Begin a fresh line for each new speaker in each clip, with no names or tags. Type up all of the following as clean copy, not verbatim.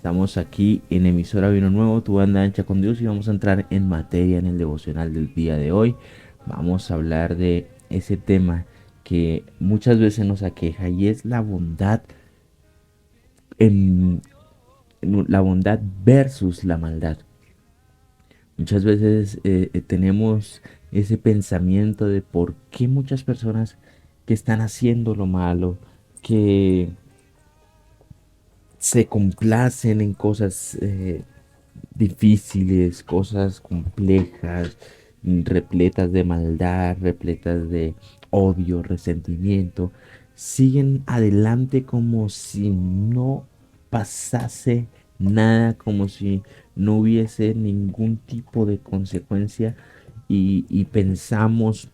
Estamos aquí en emisora Vino Nuevo, tu banda ancha con Dios, y vamos a entrar en materia en el devocional del día de hoy. Vamos a hablar de ese tema que muchas veces nos aqueja y es la bondad en, la bondad versus la maldad. Muchas veces tenemos ese pensamiento de por qué muchas personas que están haciendo lo malo, que se complacen en cosas difíciles, cosas complejas, repletas de maldad, repletas de odio, resentimiento, siguen adelante como si no pasase nada, como si no hubiese ningún tipo de consecuencia y pensamos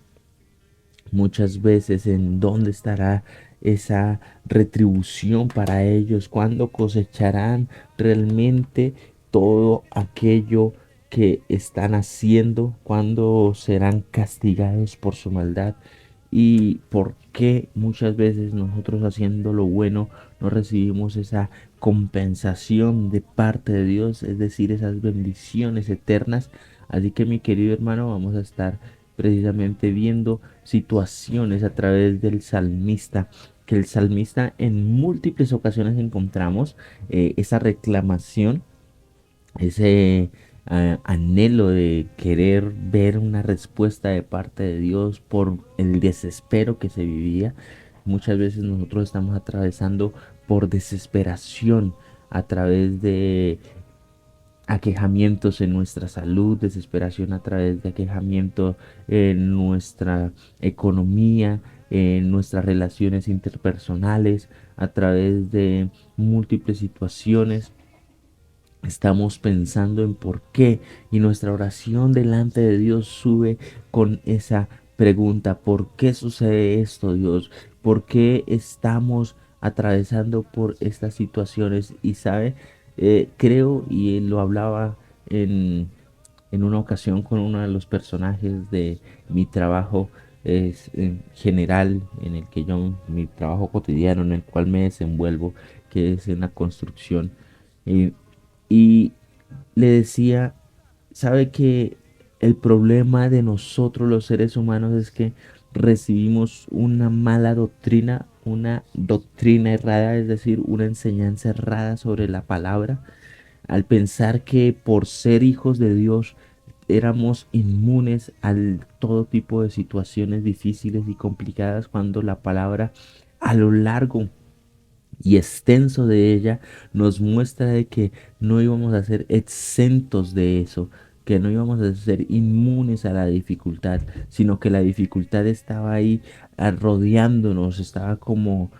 muchas veces en dónde estará esa retribución para ellos, cuándo cosecharán realmente todo aquello que están haciendo, cuándo serán castigados por su maldad y por qué muchas veces nosotros haciendo lo bueno no recibimos esa compensación de parte de Dios, es decir, esas bendiciones eternas. Así que mi querido hermano, vamos a estar precisamente viendo situaciones a través del salmista, que el salmista en múltiples ocasiones encontramos esa reclamación, ese anhelo de querer ver una respuesta de parte de Dios por el desespero que se vivía. Muchas veces nosotros estamos atravesando por desesperación a través de aquejamientos en nuestra salud, desesperación a través de aquejamiento en nuestra economía, en nuestras relaciones interpersonales, a través de múltiples situaciones. Estamos pensando en por qué y nuestra oración delante de Dios sube con esa pregunta: ¿por qué sucede esto, Dios? ¿Por qué estamos atravesando por estas situaciones? Y sabe, creo, y lo hablaba en una ocasión con uno de los personajes de mi trabajo es en general, en el que yo, mi trabajo cotidiano en el cual me desenvuelvo, que es en la construcción. eh, y le decía, sabe que el problema de nosotros los seres humanos es que recibimos una mala doctrina, una doctrina errada, es decir, una enseñanza errada sobre la palabra, al pensar que por ser hijos de Dios éramos inmunes a todo tipo de situaciones difíciles y complicadas, cuando la palabra a lo largo y extenso de ella nos muestra de que no íbamos a ser exentos de eso, que no íbamos a ser inmunes a la dificultad, sino que la dificultad estaba ahí rodeándonos, estaba como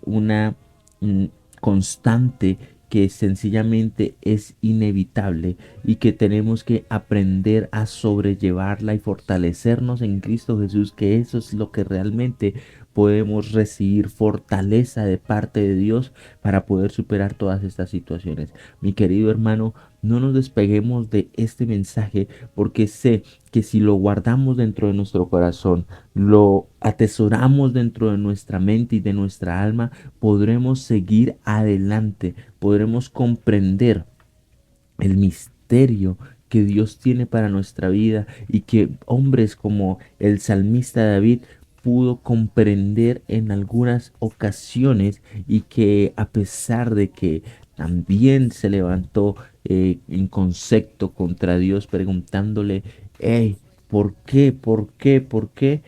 una mm, constante que sencillamente es inevitable y que tenemos que aprender a sobrellevarla y fortalecernos en Cristo Jesús, que eso es lo que realmente podemos recibir fortaleza de parte de Dios para poder superar todas estas situaciones. Mi querido hermano, no nos despeguemos de este mensaje, porque sé que si lo guardamos dentro de nuestro corazón, lo atesoramos dentro de nuestra mente y de nuestra alma, podremos seguir adelante, podremos comprender el misterio que Dios tiene para nuestra vida y que hombres como el salmista David pudo comprender en algunas ocasiones, y que a pesar de que también se levantó en concepto contra Dios preguntándole, hey, ¿por qué? ¿Por qué? ¿Por qué?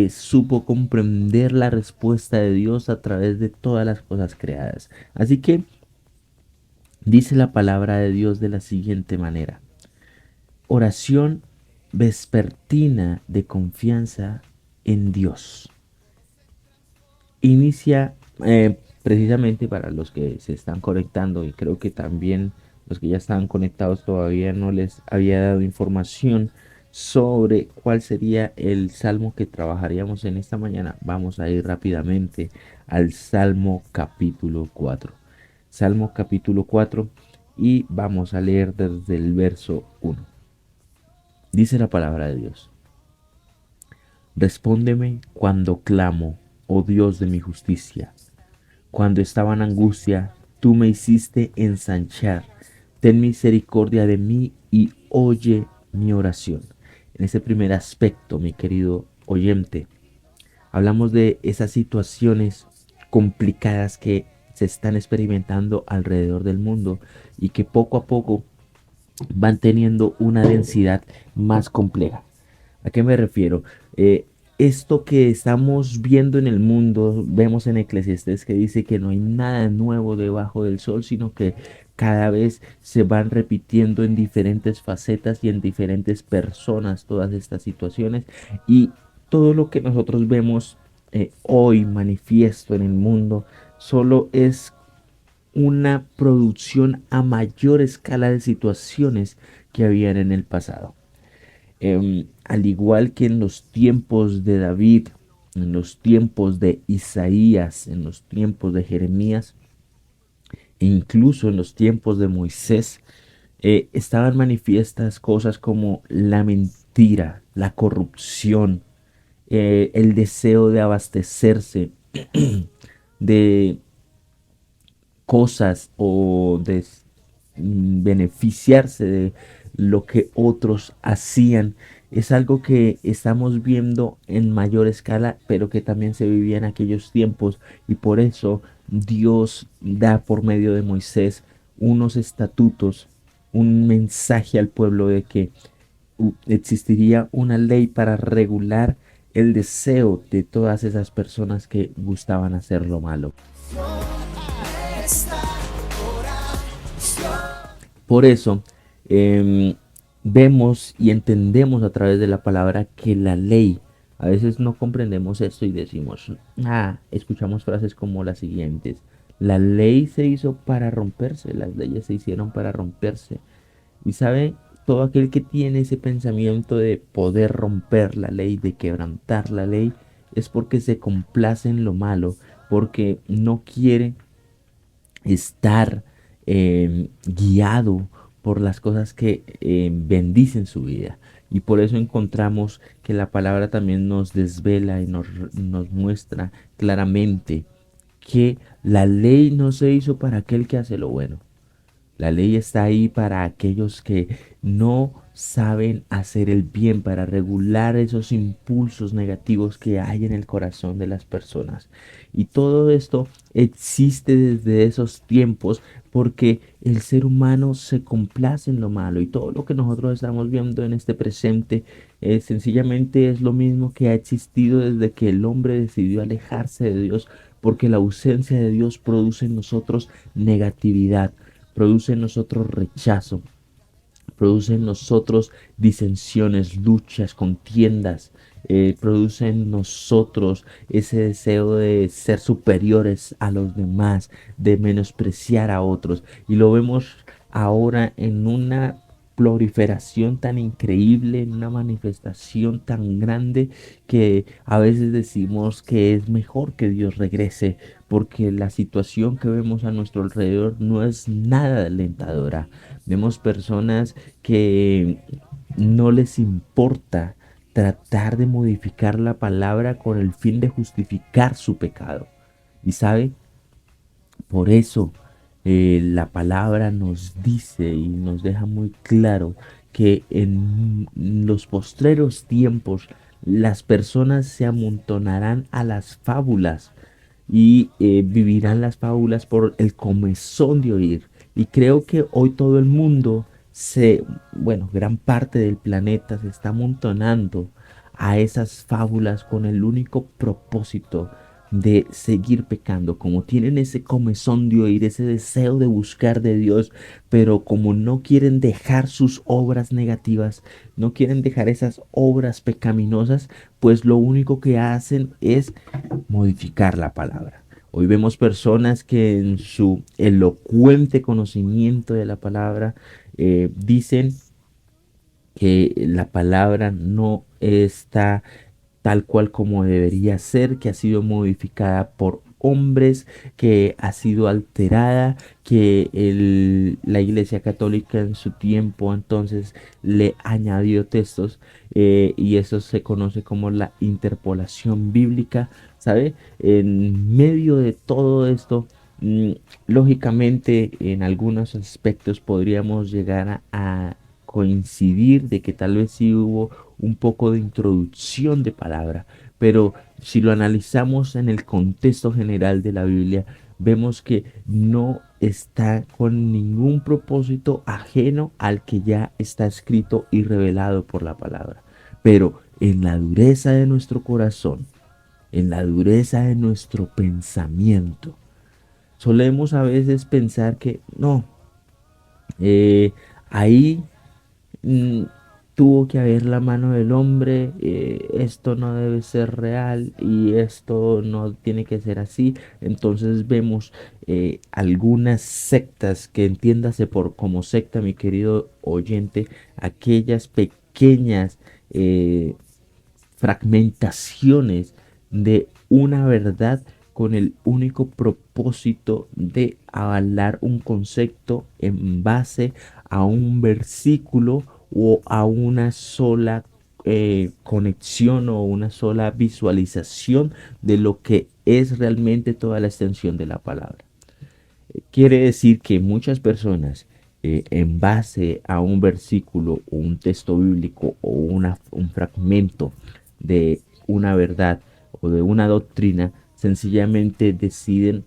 Supo comprender la respuesta de Dios a través de todas las cosas creadas. Así que dice la palabra de Dios de la siguiente manera: oración vespertina de confianza en Dios. Inicia precisamente para los que se están conectando, y creo que también los que ya estaban conectados todavía no les había dado información sobre cuál sería el salmo que trabajaríamos en esta mañana. Vamos a ir rápidamente al Salmo capítulo 4. Salmo capítulo 4, y vamos a leer desde el verso 1. Dice la palabra de Dios: respóndeme cuando clamo, oh Dios de mi justicia. Cuando estaba en angustia, tú me hiciste ensanchar. Ten misericordia de mí y oye mi oración. En ese primer aspecto, mi querido oyente, hablamos de esas situaciones complicadas que se están experimentando alrededor del mundo y que poco a poco van teniendo una densidad más compleja. ¿A qué me refiero? Esto que estamos viendo en el mundo, vemos en Eclesiastés que dice que no hay nada nuevo debajo del sol, sino que cada vez se van repitiendo en diferentes facetas y en diferentes personas todas estas situaciones, y todo lo que nosotros vemos hoy manifiesto en el mundo solo es una producción a mayor escala de situaciones que habían en el pasado. Al igual que en los tiempos de David, en los tiempos de Isaías, en los tiempos de Jeremías e incluso en los tiempos de Moisés, estaban manifiestas cosas como la mentira, la corrupción, el deseo de abastecerse de cosas o de beneficiarse de lo que otros hacían. Es algo que estamos viendo en mayor escala, pero que también se vivía en aquellos tiempos, y por eso Dios da por medio de Moisés unos estatutos, un mensaje al pueblo de que existiría una ley para regular el deseo de todas esas personas que gustaban hacer lo malo. Por eso vemos y entendemos a través de la palabra que la ley, a veces no comprendemos esto y decimos, escuchamos frases como las siguientes: la ley se hizo para romperse, las leyes se hicieron para romperse. Y sabe, todo aquel que tiene ese pensamiento de poder romper la ley, de quebrantar la ley, es porque se complace en lo malo, porque no quiere estar guiado por las cosas que bendicen su vida. Y por eso encontramos que la palabra también nos desvela y nos muestra claramente que la ley no se hizo para aquel que hace lo bueno. La ley está ahí para aquellos que no saben hacer el bien, para regular esos impulsos negativos que hay en el corazón de las personas. Y todo esto existe desde esos tiempos porque el ser humano se complace en lo malo, y todo lo que nosotros estamos viendo en este presente sencillamente es lo mismo que ha existido desde que el hombre decidió alejarse de Dios, porque la ausencia de Dios produce en nosotros negatividad, produce en nosotros rechazo, produce en nosotros disensiones, luchas, contiendas, produce en nosotros ese deseo de ser superiores a los demás, de menospreciar a otros. Y lo vemos ahora en una proliferación tan increíble, en una manifestación tan grande, que a veces decimos que es mejor que Dios regrese, porque la situación que vemos a nuestro alrededor no es nada alentadora. Vemos personas que no les importa tratar de modificar la palabra con el fin de justificar su pecado. Y sabe, por eso la palabra nos dice y nos deja muy claro que en los postreros tiempos las personas se amontonarán a las fábulas y vivirán las fábulas por el comezón de oír. Y creo que hoy todo el mundo bueno, gran parte del planeta se está amontonando a esas fábulas con el único propósito de seguir pecando. Como tienen ese comezón de oír, ese deseo de buscar de Dios, pero como no quieren dejar sus obras negativas, no quieren dejar esas obras pecaminosas, pues lo único que hacen es modificar la palabra. Hoy vemos personas que en su elocuente conocimiento de la palabra dicen que la palabra no está tal cual como debería ser, que ha sido modificada por hombres, que ha sido alterada, que la Iglesia Católica en su tiempo entonces le añadió textos, y eso se conoce como la interpolación bíblica, ¿sabe? En medio de todo esto Mm, Lógicamente, en algunos aspectos podríamos llegar a coincidir de que tal vez sí hubo un poco de introducción de palabra, pero si lo analizamos en el contexto general de la Biblia, vemos que no está con ningún propósito ajeno al que ya está escrito y revelado por la palabra. Pero en la dureza de nuestro corazón, en la dureza de nuestro pensamiento, solemos a veces pensar que no, eh, ahí mm, tuvo que haber la mano del hombre, esto no debe ser real y esto no tiene que ser así. Entonces vemos algunas sectas, que entiéndase por como secta, mi querido oyente, aquellas pequeñas eh, fragmentaciones de una verdad con el único propósito de avalar un concepto en base a un versículo o a una sola conexión o una sola visualización de lo que es realmente toda la extensión de la palabra. Quiere decir que muchas personas, en base a un versículo o un texto bíblico o un fragmento de una verdad o de una doctrina, sencillamente deciden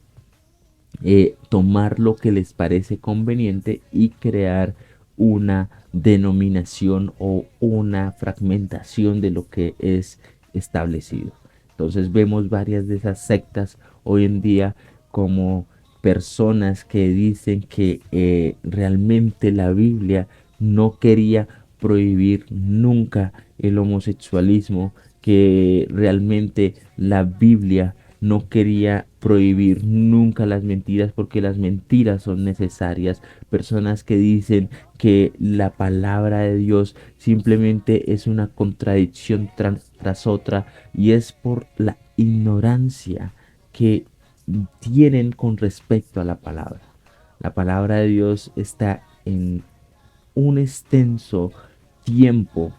tomar lo que les parece conveniente y crear una denominación o una fragmentación de lo que es establecido. Entonces vemos varias de esas sectas hoy en día como personas que dicen que realmente la Biblia no quería prohibir nunca el homosexualismo, que realmente la Biblia no quería prohibir nunca las mentiras porque las mentiras son necesarias. Personas que dicen que la palabra de Dios simplemente es una contradicción tras otra, y es por la ignorancia que tienen con respecto a la palabra. La palabra de Dios está en un extenso tiempo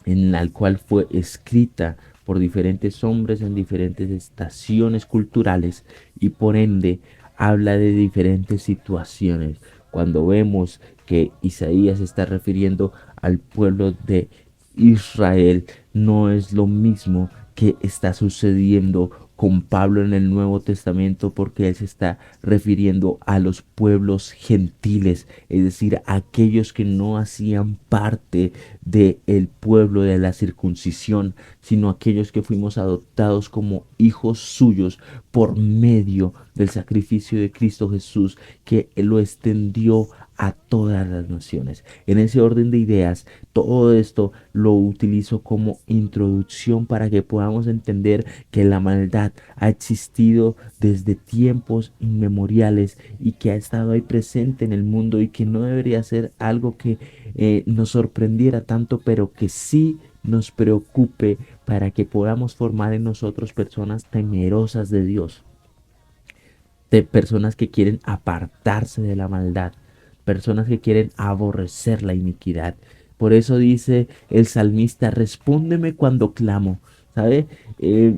en la cual fue escrita por diferentes hombres en diferentes estaciones culturales, y por ende habla de diferentes situaciones. Cuando vemos que Isaías está refiriendo al pueblo de Israel, no es lo mismo que está sucediendo con Pablo en el Nuevo Testamento, porque él se está refiriendo a los pueblos gentiles, es decir, aquellos que no hacían parte del pueblo de la circuncisión, sino aquellos que fuimos adoptados como hijos suyos por medio del sacrificio de Cristo Jesús, que él lo extendió a todas las naciones. En ese orden de ideas, todo esto lo utilizo como introducción para que podamos entender que la maldad ha existido desde tiempos inmemoriales y que ha estado ahí presente en el mundo, y que no debería ser algo que nos sorprendiera tanto, pero que sí nos preocupe, para que podamos formar en nosotros personas temerosas de Dios, de personas que quieren apartarse de la maldad, personas que quieren aborrecer la iniquidad. Por eso dice el salmista: respóndeme cuando clamo. ¿Sabe?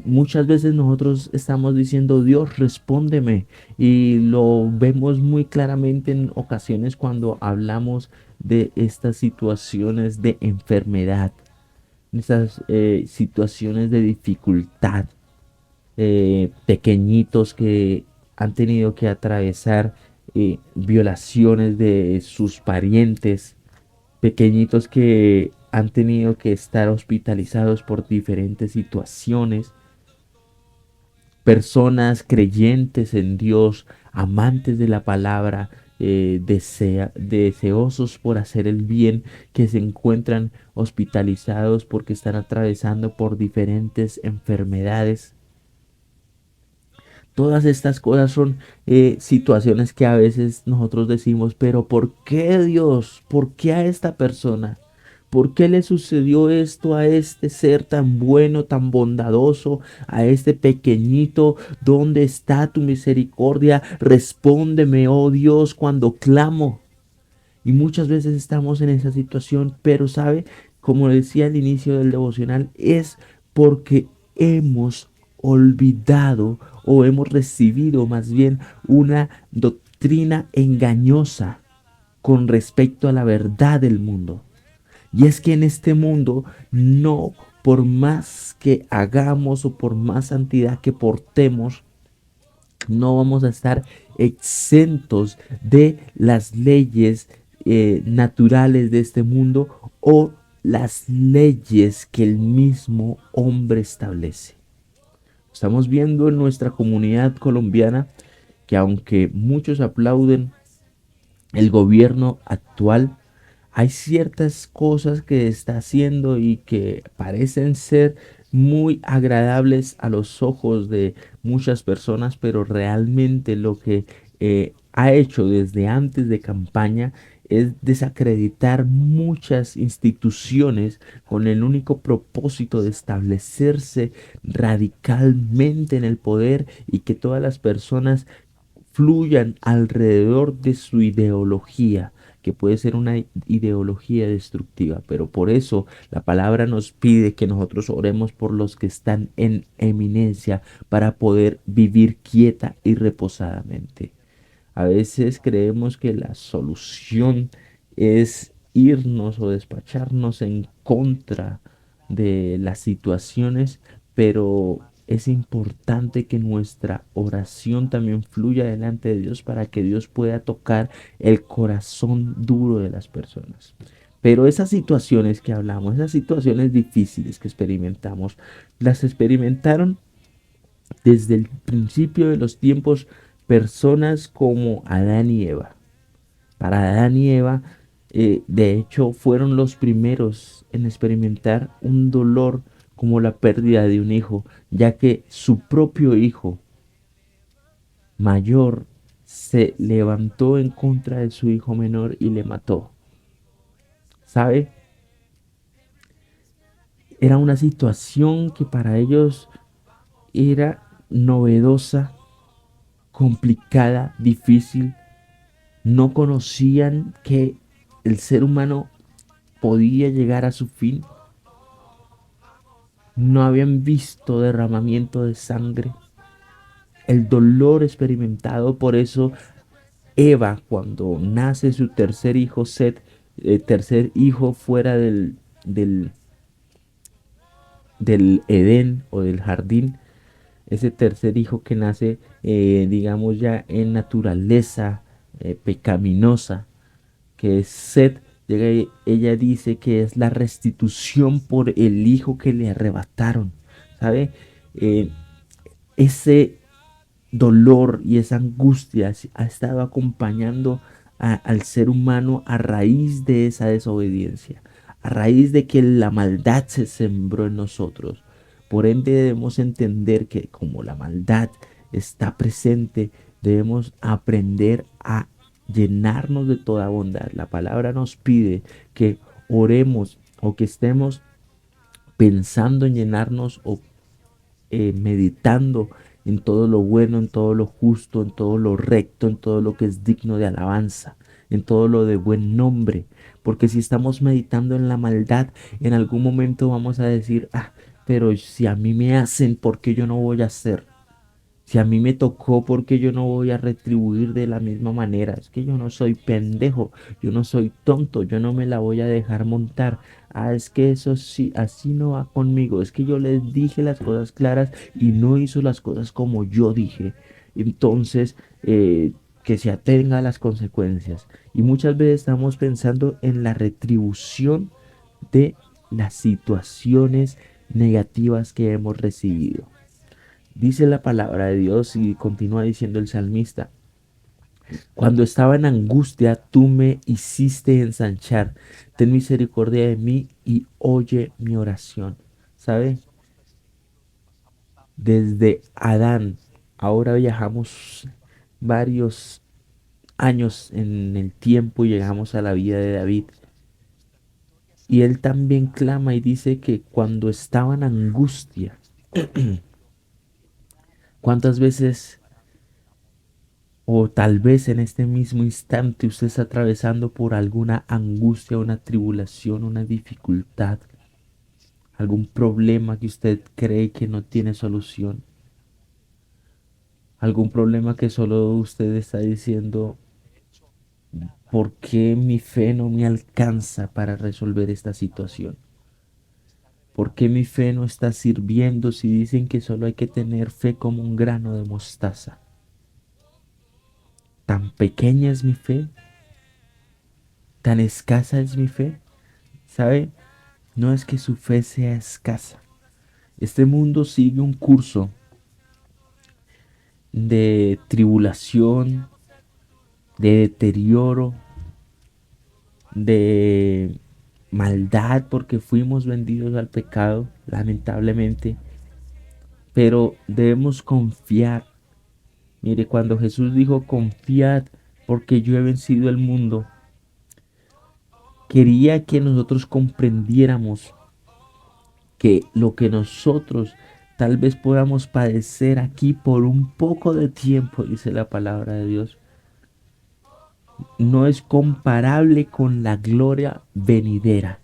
Muchas veces nosotros estamos diciendo: Dios, respóndeme. Y lo vemos muy claramente en ocasiones cuando hablamos de estas situaciones de enfermedad, estas situaciones de dificultad, pequeñitos que han tenido que atravesar violaciones de sus parientes, pequeñitos que han tenido que estar hospitalizados por diferentes situaciones, personas creyentes en Dios, amantes de la palabra, deseosos por hacer el bien, que se encuentran hospitalizados porque están atravesando por diferentes enfermedades. Todas estas cosas son situaciones que a veces nosotros decimos: pero ¿por qué, Dios? ¿Por qué a esta persona? ¿Por qué le sucedió esto a este ser tan bueno, tan bondadoso, a este pequeñito? ¿Dónde está tu misericordia? Respóndeme, oh Dios, cuando clamo. Y muchas veces estamos en esa situación, pero sabe, como decía al inicio del devocional, es porque hemos olvidado o hemos recibido más bien una doctrina engañosa con respecto a la verdad del mundo. Y es que en este mundo no, por más que hagamos o por más santidad que portemos, no vamos a estar exentos de las leyes naturales de este mundo o las leyes que el mismo hombre establece. Estamos viendo en nuestra comunidad colombiana que aunque muchos aplauden el gobierno actual, hay ciertas cosas que está haciendo y que parecen ser muy agradables a los ojos de muchas personas, pero realmente lo que ha hecho desde antes de campaña es desacreditar muchas instituciones con el único propósito de establecerse radicalmente en el poder y que todas las personas fluyan alrededor de su ideología, que puede ser una ideología destructiva, pero por eso la palabra nos pide que nosotros oremos por los que están en eminencia para poder vivir quieta y reposadamente. A veces creemos que la solución es irnos o despacharnos en contra de las situaciones, pero es importante que nuestra oración también fluya delante de Dios para que Dios pueda tocar el corazón duro de las personas. Pero esas situaciones que hablamos, esas situaciones difíciles que experimentamos, las experimentaron desde el principio de los tiempos personas como Adán y Eva. Para Adán y Eva, de hecho, fueron los primeros en experimentar un dolor como la pérdida de un hijo, ya que su propio hijo mayor se levantó en contra de su hijo menor y le mató. ¿Sabe? Era una situación que para ellos era novedosa, complicada, difícil. No conocían que el ser humano podía llegar a su fin. No habían visto derramamiento de sangre, el dolor experimentado. Por eso Eva, cuando nace su tercer hijo, Set, tercer hijo fuera del Edén o del jardín, ese tercer hijo que nace, digamos ya en naturaleza pecaminosa, que es Set, ella dice que es la restitución por el hijo que le arrebataron, ¿sabe? Eh, ese dolor y esa angustia ha estado acompañando al ser humano a raíz de esa desobediencia, a raíz de que la maldad se sembró en nosotros. Por ende debemos entender que como la maldad está presente, debemos aprender a llenarnos de toda bondad. La palabra nos pide que oremos o que estemos pensando en llenarnos o meditando en todo lo bueno, en todo lo justo, en todo lo recto, en todo lo que es digno de alabanza, en todo lo de buen nombre. Porque si estamos meditando en la maldad, en algún momento vamos a decir, ah, pero si a mí me hacen, ¿por qué yo no voy a hacer? Si a mí me tocó, ¿por qué yo no voy a retribuir de la misma manera? Es que yo no soy pendejo, yo no soy tonto, yo no me la voy a dejar montar. Ah, es que eso sí, así no va conmigo. Es que yo les dije las cosas claras y no hizo las cosas como yo dije. Entonces, que se atenga a las consecuencias. Y muchas veces estamos pensando en la retribución de las situaciones negativas que hemos recibido. Dice la palabra de Dios y continúa diciendo el salmista, cuando estaba en angustia, tú me hiciste ensanchar. Ten misericordia de mí y oye mi oración. ¿Sabe? Desde Adán, ahora viajamos varios años en el tiempo y llegamos a la vida de David. Y él también clama y dice que cuando estaba en angustia, ¿cuántas veces o tal vez en este mismo instante usted está atravesando por alguna angustia, una tribulación, una dificultad, algún problema que usted cree que no tiene solución? algún problema que solo usted está diciendo, ¿por qué mi fe no me alcanza para resolver esta situación? ¿Por qué mi fe no está sirviendo si dicen que solo hay que tener fe como un grano de mostaza? ¿Tan pequeña es mi fe? ¿Tan escasa es mi fe? ¿Sabe? No es que su fe sea escasa. Este mundo sigue un curso de tribulación, de deterioro, de maldad porque fuimos vendidos al pecado, lamentablemente. Pero debemos confiar. Mire, cuando Jesús dijo confiad porque yo he vencido el mundo, quería que nosotros comprendiéramos que lo que nosotros tal vez podamos padecer aquí por un poco de tiempo, dice la palabra de Dios, no es comparable con la gloria venidera.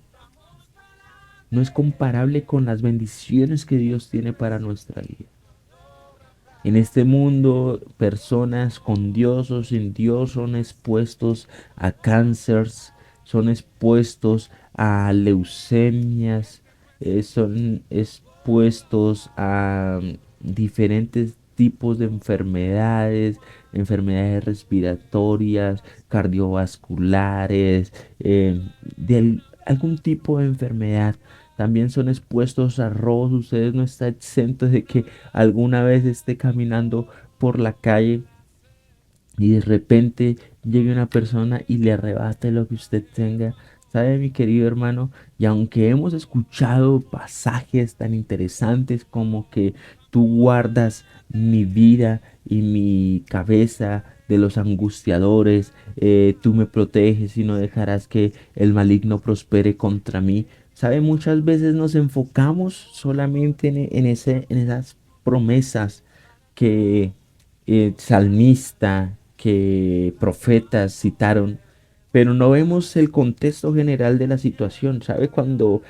No es comparable con las bendiciones que Dios tiene para nuestra vida. En este mundo, personas con Dios o sin Dios son expuestos a cánceres, son expuestos a leucemias, son expuestos a diferentes tipos de enfermedades, enfermedades respiratorias, cardiovasculares, algún tipo de enfermedad. También son expuestos a robos. Ustedes no están exentos de que alguna vez esté caminando por la calle y de repente llegue una persona y le arrebate lo que usted tenga. ¿Sabe, mi querido hermano? Y aunque hemos escuchado pasajes tan interesantes como que tú guardas mi vida y mi cabeza de los angustiadores, tú me proteges y no dejarás que el maligno prospere contra mí. ¿Sabe? Muchas veces nos enfocamos solamente en esas promesas que salmista, que profetas citaron, pero no vemos el contexto general de la situación. ¿Sabe? Cuando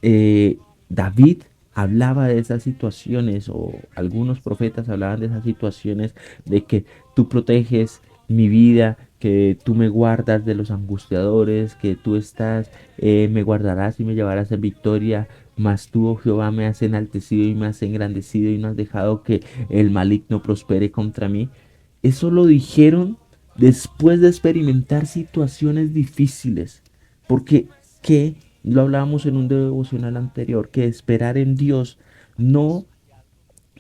David hablaba de esas situaciones o algunos profetas hablaban de esas situaciones de que tú proteges mi vida, que tú me guardas de los angustiadores, que tú estás, me guardarás y me llevarás en victoria, mas tú, oh Jehová, me has enaltecido y me has engrandecido y no has dejado que el maligno prospere contra mí. Eso lo dijeron después de experimentar situaciones difíciles, porque ¿qué? Lo hablábamos en un devocional anterior, que esperar en Dios no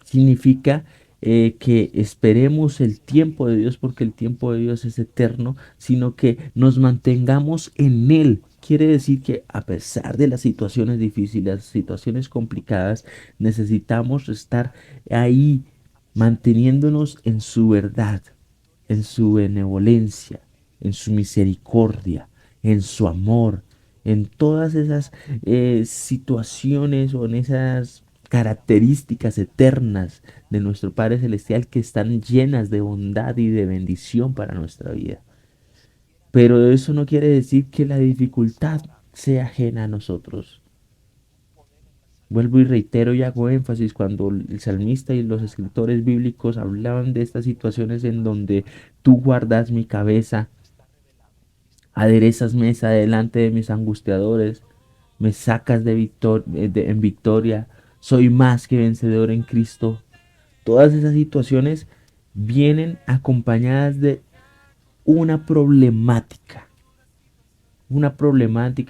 significa que esperemos el tiempo de Dios porque el tiempo de Dios es eterno, sino que nos mantengamos en Él. Quiere decir que a pesar de las situaciones difíciles, situaciones complicadas, necesitamos estar ahí manteniéndonos en su verdad, en su benevolencia, en su misericordia, en su amor, en todas esas situaciones o en esas características eternas de nuestro Padre Celestial que están llenas de bondad y de bendición para nuestra vida. Pero eso no quiere decir que la dificultad sea ajena a nosotros. Vuelvo y reitero y hago énfasis cuando el salmista y los escritores bíblicos hablaban de estas situaciones en donde tú guardas mi cabeza, aderezas mesa delante de mis angustiadores, me sacas en victoria, soy más que vencedor en Cristo. Todas esas situaciones vienen acompañadas de una problemática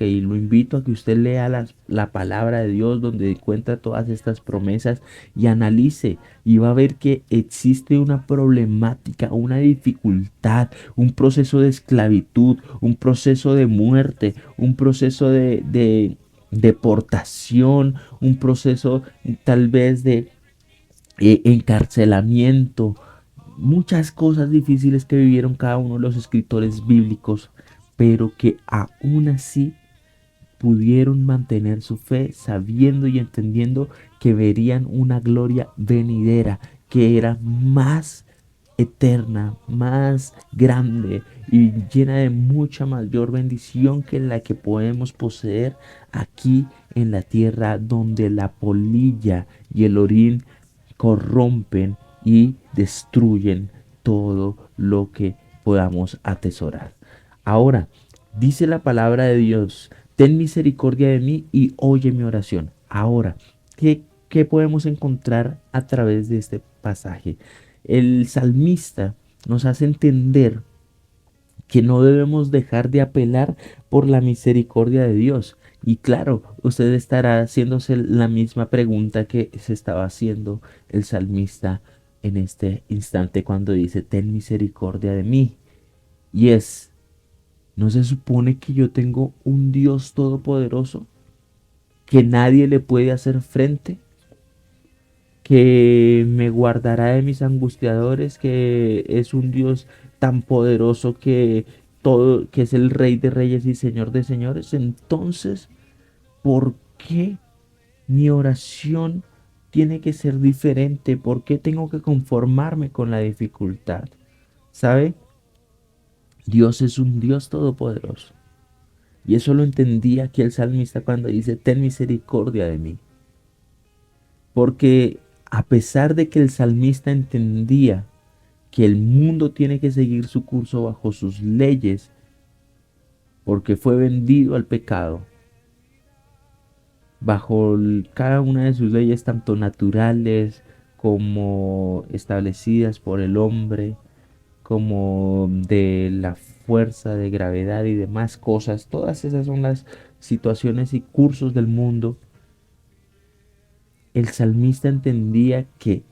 y lo invito a que usted lea la palabra de Dios donde encuentra todas estas promesas y analice y va a ver que existe una problemática, una dificultad, un proceso de esclavitud, un proceso de muerte, un proceso de deportación, un proceso tal vez de encarcelamiento, muchas cosas difíciles que vivieron cada uno de los escritores bíblicos, pero que aún así pudieron mantener su fe sabiendo y entendiendo que verían una gloria venidera que era más eterna, más grande y llena de mucha mayor bendición que la que podemos poseer aquí en la tierra donde la polilla y el orín corrompen y destruyen todo lo que podamos atesorar. Ahora, dice la palabra de Dios, ten misericordia de mí y oye mi oración. Ahora, ¿qué podemos encontrar a través de este pasaje? El salmista nos hace entender que no debemos dejar de apelar por la misericordia de Dios. Y claro, usted estará haciéndose la misma pregunta que se estaba haciendo el salmista en este instante cuando dice, ten misericordia de mí. Y es, ¿no se supone que yo tengo un Dios todopoderoso? ¿Que nadie le puede hacer frente? ¿Que me guardará de mis angustiadores? ¿Que es un Dios tan poderoso que todo, que es el Rey de Reyes y Señor de Señores? Entonces, ¿por qué mi oración tiene que ser diferente? ¿Por qué tengo que conformarme con la dificultad? ¿Sabe? Dios es un Dios todopoderoso. Y eso lo entendía aquí el salmista cuando dice, ten misericordia de mí. Porque a pesar de que el salmista entendía que el mundo tiene que seguir su curso bajo sus leyes, porque fue vendido al pecado, bajo cada una de sus leyes, tanto naturales como establecidas por el hombre, como de la fuerza de gravedad y demás cosas. Todas esas son las situaciones y cursos del mundo. El salmista entendía que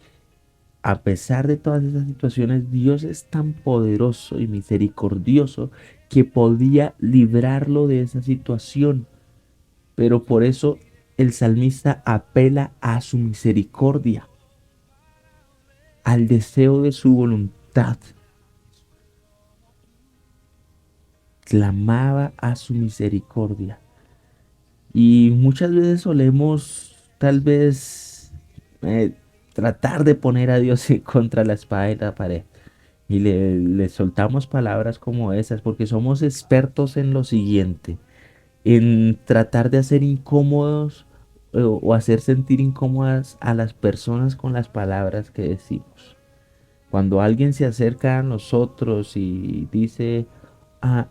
a pesar de todas esas situaciones, Dios es tan poderoso y misericordioso que podía librarlo de esa situación. Pero por eso el salmista apela a su misericordia, al deseo de su voluntad. Clamaba a su misericordia. Y muchas veces solemos tal vez tratar de poner a Dios contra la espada y la pared. Y le soltamos palabras como esas porque somos expertos en lo siguiente, en tratar de hacer incómodos o hacer sentir incómodas a las personas con las palabras que decimos. Cuando alguien se acerca a nosotros y dice,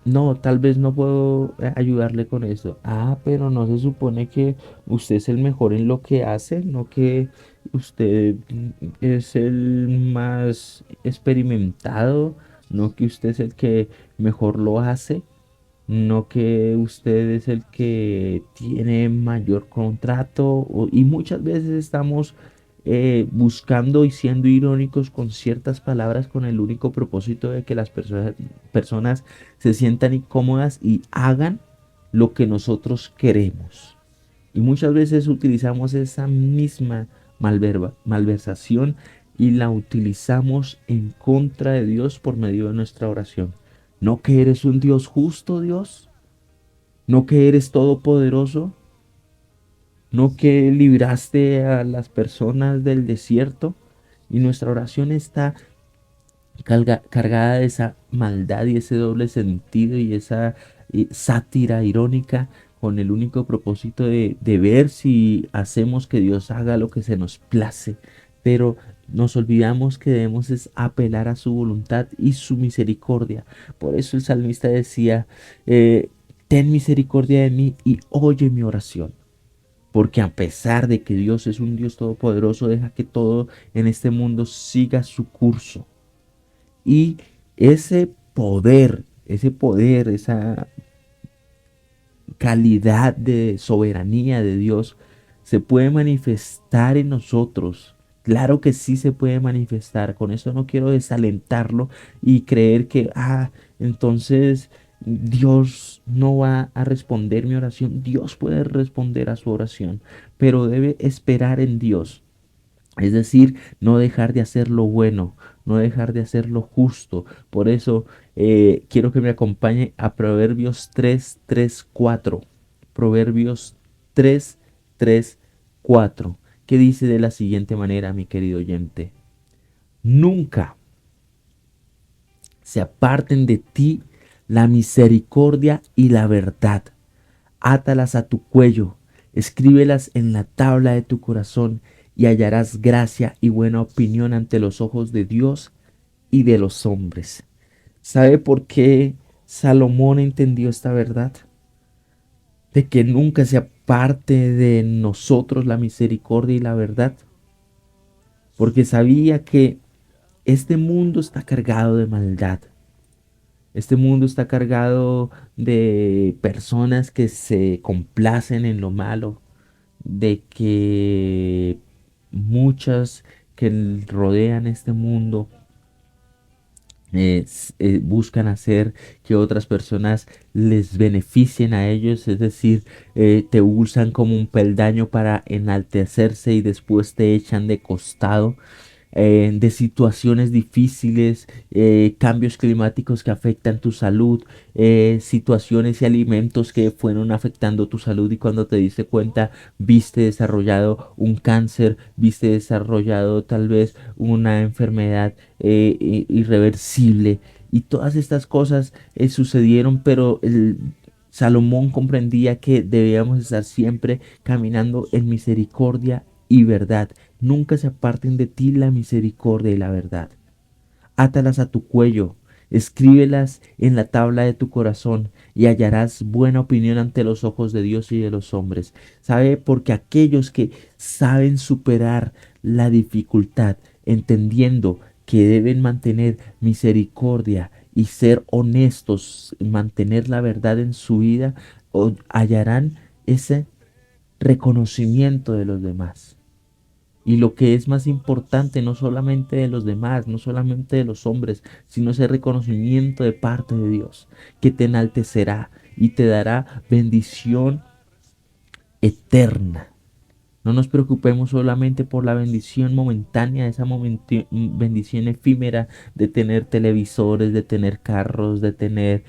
no, tal vez no puedo ayudarle con esto. Pero no se supone que usted es el mejor en lo que hace, no que usted es el más experimentado, no que usted es el que mejor lo hace, no que usted es el que tiene mayor contrato. Y muchas veces estamos buscando y siendo irónicos con ciertas palabras con el único propósito de que las personas se sientan incómodas y hagan lo que nosotros queremos. Y muchas veces utilizamos esa misma malversación y la utilizamos en contra de Dios por medio de nuestra oración. ¿No que eres un Dios justo, Dios? ¿No que eres todopoderoso? ¿No que libraste a las personas del desierto? Y nuestra oración está cargada de esa maldad y ese doble sentido y esa sátira irónica con el único propósito de ver si hacemos que Dios haga lo que se nos place. Pero nos olvidamos que debemos es apelar a su voluntad y su misericordia. Por eso el salmista decía, ten misericordia de mí y oye mi oración. Porque a pesar de que Dios es un Dios todopoderoso, deja que todo en este mundo siga su curso. Y ese poder, esa calidad de soberanía de Dios se puede manifestar en nosotros. Claro que sí se puede manifestar. Con eso no quiero desalentarlo y creer que, entonces Dios no va a responder mi oración. Dios puede responder a su oración, pero debe esperar en Dios. Es decir, no dejar de hacer lo bueno, no dejar de hacer lo justo. Por eso quiero que me acompañe a Proverbios 3:3-4. Proverbios 3:3-4. Que dice de la siguiente manera, mi querido oyente. Nunca se aparten de ti la misericordia y la verdad. Átalas a tu cuello, escríbelas en la tabla de tu corazón y hallarás gracia y buena opinión ante los ojos de Dios y de los hombres. ¿Sabe por qué Salomón entendió esta verdad? De que nunca se aparte de nosotros la misericordia y la verdad. Porque sabía que este mundo está cargado de maldad. Este mundo está cargado de personas que se complacen en lo malo, de que muchas que rodean este mundo buscan hacer que otras personas les beneficien a ellos, es decir, te usan como un peldaño para enaltecerse y después te echan de costado, de situaciones difíciles, cambios climáticos que afectan tu salud, situaciones y alimentos que fueron afectando tu salud y cuando te diste cuenta viste desarrollado un cáncer, viste desarrollado tal vez una enfermedad irreversible y todas estas cosas sucedieron, pero Salomón comprendía que debíamos estar siempre caminando en misericordia y verdad. Nunca se aparten de ti la misericordia y la verdad. Átalas a tu cuello, escríbelas en la tabla de tu corazón y hallarás buena opinión ante los ojos de Dios y de los hombres. ¿Sabe? Porque aquellos que saben superar la dificultad, entendiendo que deben mantener misericordia y ser honestos, mantener la verdad en su vida, hallarán ese reconocimiento de los demás. Y lo que es más importante, no solamente de los demás, no solamente de los hombres, sino ese reconocimiento de parte de Dios, que te enaltecerá y te dará bendición eterna. No nos preocupemos solamente por la bendición momentánea, esa bendición efímera de tener televisores, de tener carros, de tener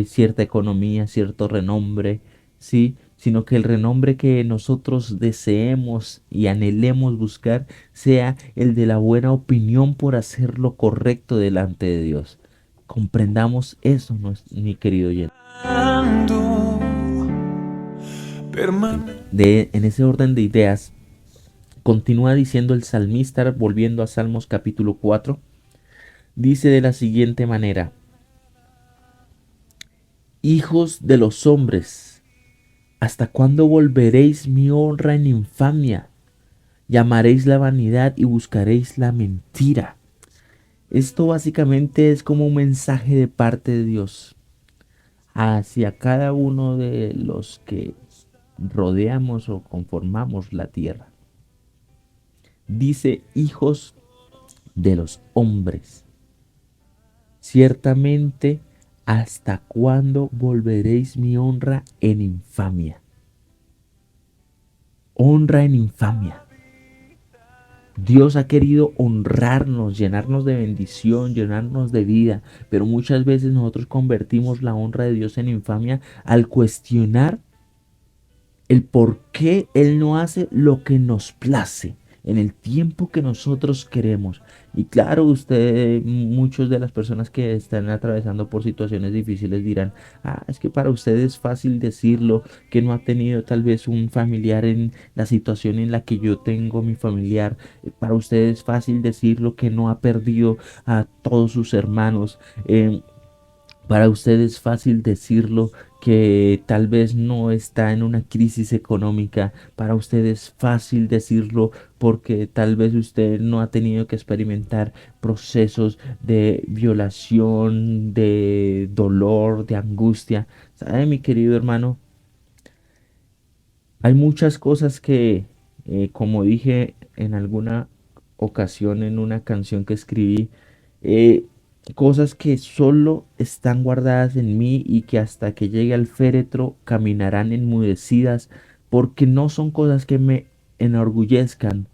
cierta economía, cierto renombre, ¿sí? Sino que el renombre que nosotros deseemos y anhelemos buscar sea el de la buena opinión por hacer lo correcto delante de Dios. Comprendamos eso, mi querido oyente. En ese orden de ideas, continúa diciendo el salmista, volviendo a Salmos capítulo 4, dice de la siguiente manera: hijos de los hombres, ¿hasta cuándo volveréis mi honra en infamia? Llamaréis la vanidad y buscaréis la mentira. Esto básicamente es como un mensaje de parte de Dios hacia cada uno de los que rodeamos o conformamos la tierra. Dice: hijos de los hombres, ciertamente, ¿hasta cuándo volveréis mi honra en infamia? Honra en infamia. Dios ha querido honrarnos, llenarnos de bendición, llenarnos de vida, pero muchas veces nosotros convertimos la honra de Dios en infamia al cuestionar el por qué Él no hace lo que nos place en el tiempo que nosotros queremos. Y claro, muchos de las personas que están atravesando por situaciones difíciles dirán: es que para usted es fácil decirlo, que no ha tenido tal vez un familiar en la situación en la que yo tengo mi familiar. Para usted es fácil decirlo, que no ha perdido a todos sus hermanos. Para usted es fácil decirlo, que tal vez no está en una crisis económica. Para usted es fácil decirlo porque tal vez usted no ha tenido que experimentar procesos de violación, de dolor, de angustia. ¿Sabe, mi querido hermano? Hay muchas cosas que, como dije en alguna ocasión en una canción que escribí, eh, cosas que solo están guardadas en mí y que hasta que llegue al féretro caminarán enmudecidas, porque no son cosas que me enorgullezcan,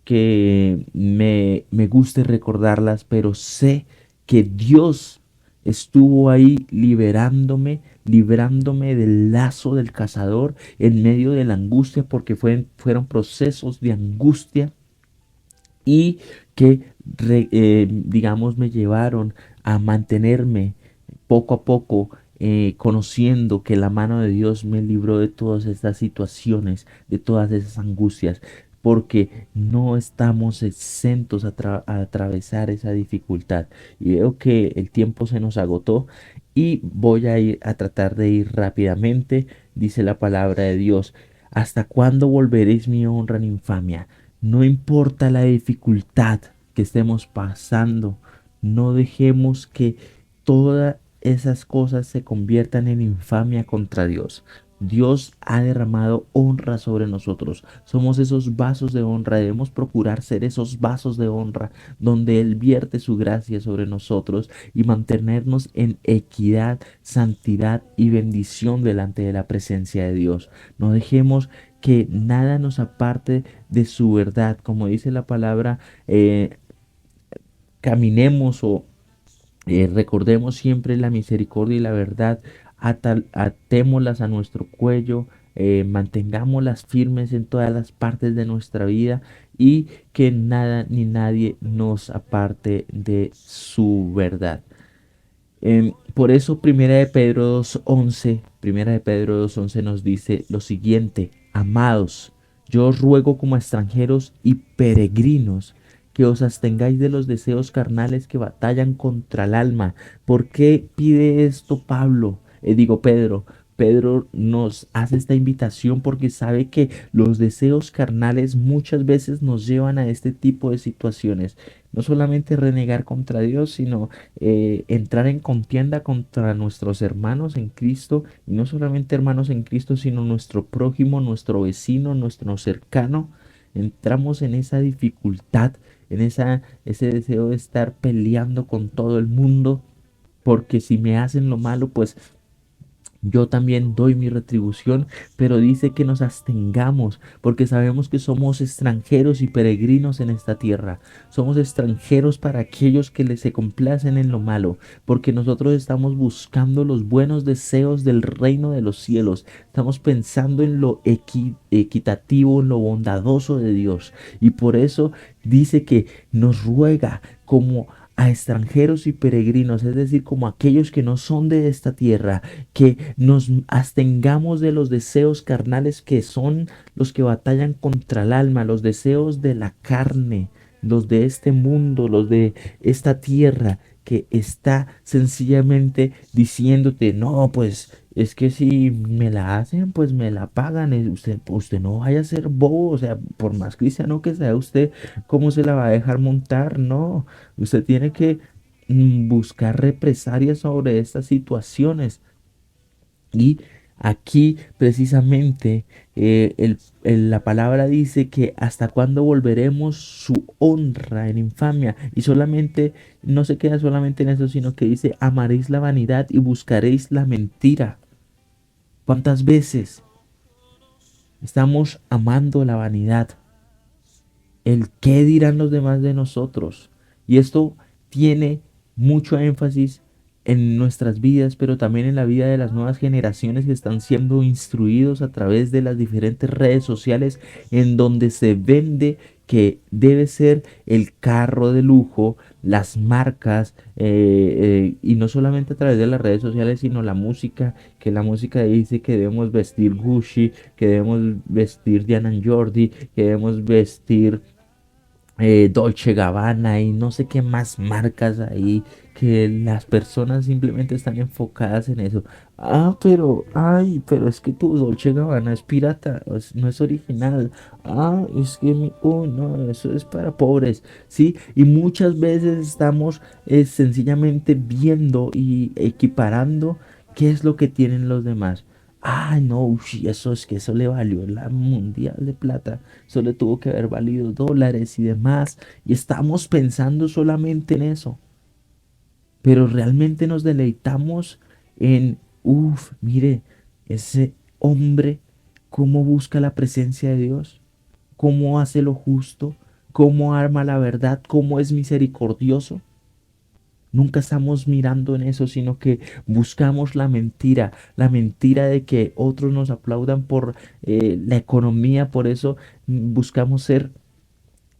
que me guste recordarlas, pero sé que Dios estuvo ahí liberándome, librándome del lazo del cazador en medio de la angustia, porque fueron procesos de angustia y que, digamos, me llevaron a mantenerme poco a poco, conociendo que la mano de Dios me libró de todas estas situaciones, de todas esas angustias. porque no estamos exentos a atravesar esa dificultad. Y veo que el tiempo se nos agotó y voy a ir a tratar de ir rápidamente. Dice la palabra de Dios: ¿hasta cuándo volveréis mi honra en infamia? No importa la dificultad que estemos pasando, no dejemos que todas esas cosas se conviertan en infamia contra Dios. Dios ha derramado honra sobre nosotros. Somos esos vasos de honra. Debemos procurar ser esos vasos de honra donde Él vierte su gracia sobre nosotros y mantenernos en equidad, santidad y bendición delante de la presencia de Dios. No dejemos que nada nos aparte de su verdad. Como dice la palabra, caminemos o recordemos siempre la misericordia y la verdad, atémoslas a nuestro cuello, mantengámoslas firmes en todas las partes de nuestra vida y que nada ni nadie nos aparte de su verdad. Por eso Primera de Pedro 2:11 nos dice lo siguiente: amados, yo os ruego como extranjeros y peregrinos que os abstengáis de los deseos carnales que batallan contra el alma. ¿Por qué pide esto Pablo? Pedro. Pedro nos hace esta invitación porque sabe que los deseos carnales muchas veces nos llevan a este tipo de situaciones. No solamente renegar contra Dios, sino entrar en contienda contra nuestros hermanos en Cristo, y no solamente hermanos en Cristo, sino nuestro prójimo, nuestro vecino, nuestro cercano. Entramos en esa dificultad, en ese deseo de estar peleando con todo el mundo, porque si me hacen lo malo, pues yo también doy mi retribución. Pero dice que nos abstengamos porque sabemos que somos extranjeros y peregrinos en esta tierra. Somos extranjeros para aquellos que les se complacen en lo malo, porque nosotros estamos buscando los buenos deseos del reino de los cielos. Estamos pensando en lo equitativo, en lo bondadoso de Dios. Y por eso dice que nos ruega como a extranjeros y peregrinos, es decir, como aquellos que no son de esta tierra, que nos abstengamos de los deseos carnales que son los que batallan contra el alma, los deseos de la carne, los de este mundo, los de esta tierra, que está sencillamente diciéndote: no, pues es que si me la hacen, pues me la pagan. Usted no vaya a ser bobo, o sea, por más cristiano que sea usted, ¿cómo se la va a dejar montar? No, usted tiene que buscar represalias sobre estas situaciones. Y aquí precisamente la palabra dice que hasta cuándo volveremos su honra en infamia. Y solamente, no se queda solamente en eso, sino que dice: amaréis la vanidad y buscaréis la mentira. ¿Cuántas veces estamos amando la vanidad? El qué dirán los demás de nosotros. Y esto tiene mucho énfasis en nuestras vidas, pero también en la vida de las nuevas generaciones que están siendo instruidos a través de las diferentes redes sociales, en donde se vende que debe ser el carro de lujo, las marcas, y no solamente a través de las redes sociales, sino la música, que la música dice que debemos vestir Gucci, que debemos vestir Diana Jordi, que debemos vestir Dolce Gabbana y no sé qué más marcas ahí, que las personas simplemente están enfocadas en eso. Pero es que tu Dolce Gabbana es pirata, no es original. Es que no, eso es para pobres, ¿sí? Y muchas veces estamos sencillamente viendo y equiparando qué es lo que tienen los demás. No, eso es que eso le valió la mundial de plata. Eso le tuvo que haber valido dólares y demás. Y estamos pensando solamente en eso. Pero realmente nos deleitamos en, mire, ese hombre, cómo busca la presencia de Dios, cómo hace lo justo, cómo arma la verdad, cómo es misericordioso. Nunca estamos mirando en eso, sino que buscamos la mentira de que otros nos aplaudan por la economía. Por eso buscamos ser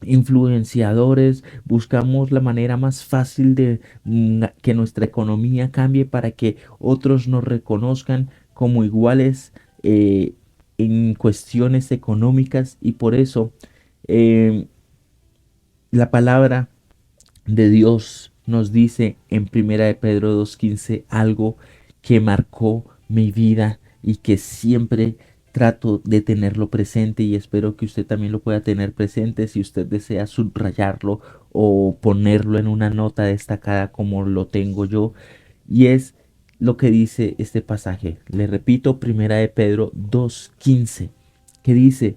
influenciadores, buscamos la manera más fácil de que nuestra economía cambie para que otros nos reconozcan como iguales en cuestiones económicas. Y por eso Eh, la palabra de Dios nos dice en Primera de Pedro 2:15 algo que marcó mi vida y que siempre trato de tenerlo presente, y espero que usted también lo pueda tener presente si usted desea subrayarlo o ponerlo en una nota destacada como lo tengo yo. Y es lo que dice este pasaje. Le repito, Primera de Pedro 2:15, que dice: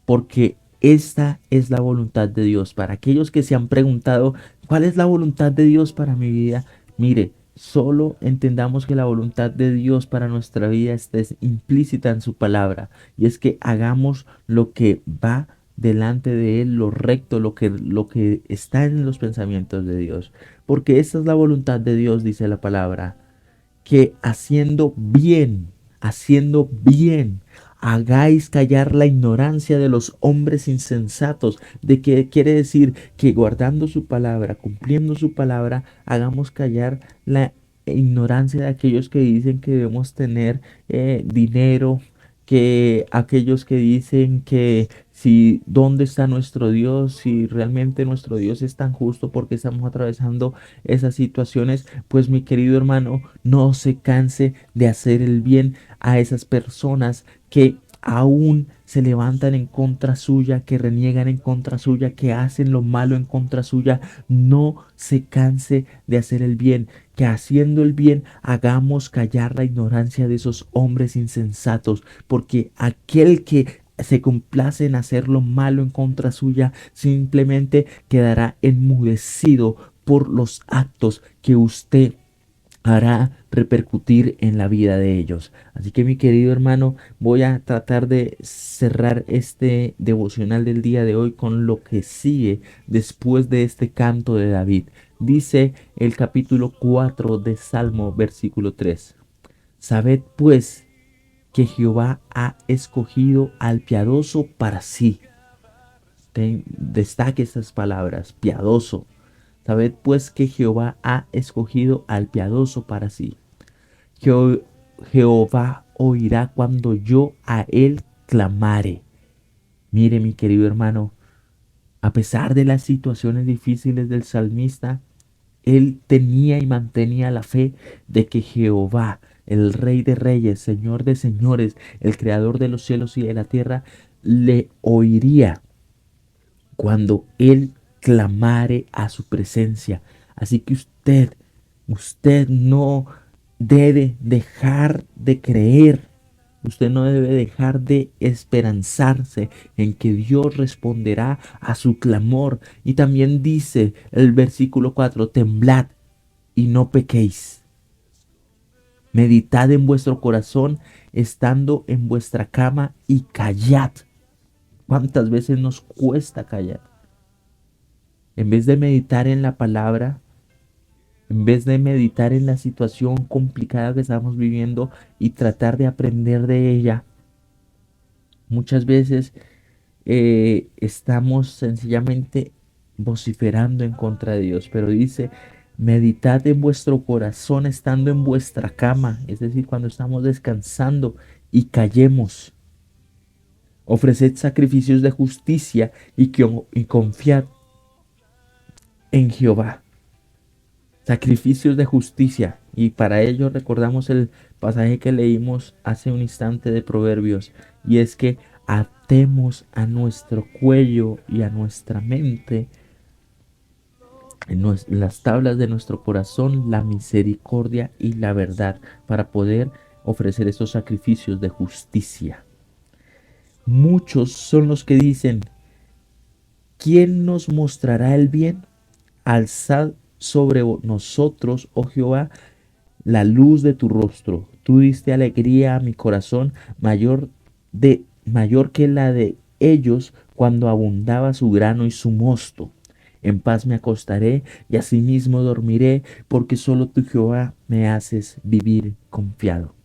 porque esta es la voluntad de Dios. Para aquellos que se han preguntado, ¿cuál es la voluntad de Dios para mi vida? Mire, solo entendamos que la voluntad de Dios para nuestra vida está implícita en su palabra, y es que hagamos lo que va delante de Él, lo recto, lo que está en los pensamientos de Dios. Porque esta es la voluntad de Dios, dice la palabra, que haciendo bien, hagáis callar la ignorancia de los hombres insensatos. ¿De qué quiere decir? Que guardando su palabra, cumpliendo su palabra, hagamos callar la ignorancia de aquellos que dicen que debemos tener dinero, que aquellos que dicen que si dónde está nuestro Dios, si realmente nuestro Dios es tan justo, porque estamos atravesando esas situaciones. Pues mi querido hermano, no se canse de hacer el bien a esas personas que aún se levantan en contra suya, que reniegan en contra suya, que hacen lo malo en contra suya. No se canse de hacer el bien, que haciendo el bien hagamos callar la ignorancia de esos hombres insensatos, porque aquel que se complace en hacer lo malo en contra suya simplemente quedará enmudecido por los actos que usted hará repercutir en la vida de ellos. Así que mi querido hermano, voy a tratar de cerrar este devocional del día de hoy con lo que sigue después de este canto de David. Dice el capítulo 4 de Salmo, versículo 3: sabed pues que Jehová ha escogido al piadoso para sí. Destaque estas palabras: piadoso. Sabed pues que Jehová ha escogido al piadoso para sí. Jehová oirá cuando yo a él clamare. Mire, mi querido hermano, a pesar de las situaciones difíciles del salmista, él tenía y mantenía la fe de que Jehová, el Rey de Reyes, Señor de Señores, el Creador de los cielos y de la tierra, le oiría cuando él clamare a su presencia. Así que usted no debe dejar de creer. Usted no debe dejar de esperanzarse en que Dios responderá a su clamor. Y también dice el versículo 4: temblad y no pequéis. Meditad en vuestro corazón estando en vuestra cama y callad. ¿Cuántas veces nos cuesta callar? En vez de meditar en la palabra, en vez de meditar en la situación complicada que estamos viviendo y tratar de aprender de ella, muchas veces estamos sencillamente vociferando en contra de Dios. Pero dice: meditad en vuestro corazón estando en vuestra cama, es decir, cuando estamos descansando, y callemos. Ofreced sacrificios de justicia y confiad en Jehová. Sacrificios de justicia. Y para ello recordamos el pasaje que leímos hace un instante de Proverbios, y es que atemos a nuestro cuello y a nuestra mente, en las tablas de nuestro corazón, la misericordia y la verdad, para poder ofrecer esos sacrificios de justicia. Muchos son los que dicen: ¿quién nos mostrará el bien? Alzad sobre nosotros, oh Jehová, la luz de tu rostro. Tú diste alegría a mi corazón, mayor que la de ellos cuando abundaba su grano y su mosto. En paz me acostaré y asimismo dormiré, porque solo tú, Jehová, me haces vivir confiado.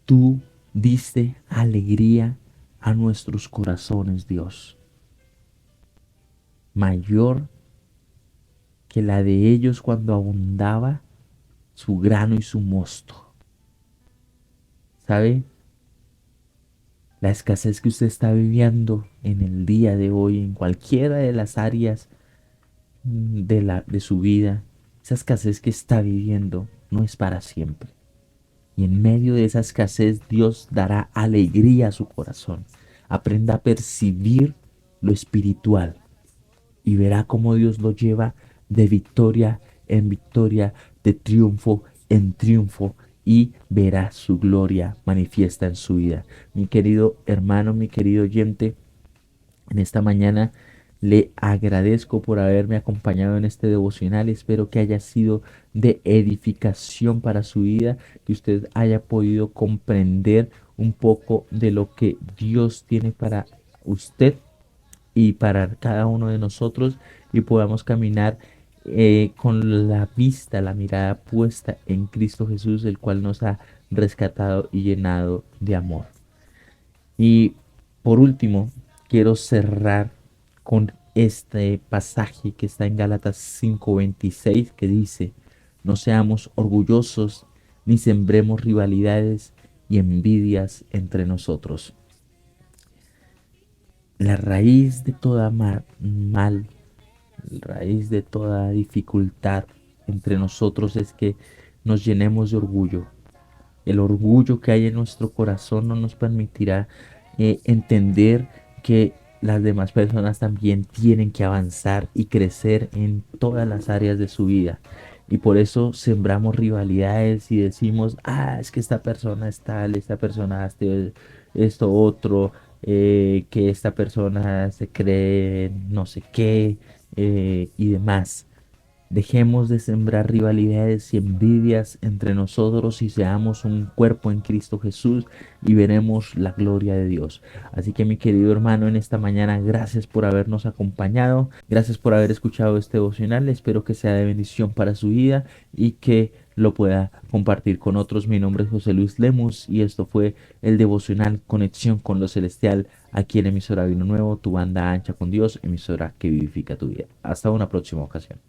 Tú diste alegría a nuestros corazones, Dios, mayor que la de ellos cuando abundaba su grano y su mosto. ¿Sabe? La escasez que usted está viviendo en el día de hoy, en cualquiera de las áreas de su vida, esa escasez que está viviendo no es para siempre. Y en medio de esa escasez Dios dará alegría a su corazón. Aprenda a percibir lo espiritual y verá cómo Dios lo lleva de victoria en victoria, de triunfo en triunfo, y verá su gloria manifiesta en su vida. Mi querido hermano, mi querido oyente, en esta mañana le agradezco por haberme acompañado en este devocional. Espero que haya sido de edificación para su vida, que usted haya podido comprender un poco de lo que Dios tiene para usted y para cada uno de nosotros, y podamos caminar con la vista, la mirada puesta en Cristo Jesús, el cual nos ha rescatado y llenado de amor. Y por último, quiero cerrar con este pasaje que está en Gálatas 5:26, que dice: no seamos orgullosos ni sembremos rivalidades y envidias entre nosotros. La raíz de toda mal, la raíz de toda dificultad entre nosotros es que nos llenemos de orgullo. El orgullo que hay en nuestro corazón no nos permitirá entender que las demás personas también tienen que avanzar y crecer en todas las áreas de su vida. Y por eso sembramos rivalidades y decimos: ah, es que esta persona es tal, esta persona hace esto otro, que esta persona se cree no sé qué, y demás. Dejemos de sembrar rivalidades y envidias entre nosotros y seamos un cuerpo en Cristo Jesús, y veremos la gloria de Dios. Así que, mi querido hermano, en esta mañana, gracias por habernos acompañado, gracias por haber escuchado este devocional. Espero que sea de bendición para su vida y que lo pueda compartir con otros. Mi nombre es José Luis Lemus y esto fue el devocional Conexión con lo Celestial, aquí en emisora Vino Nuevo, tu banda ancha con Dios, emisora que vivifica tu vida. Hasta una próxima ocasión.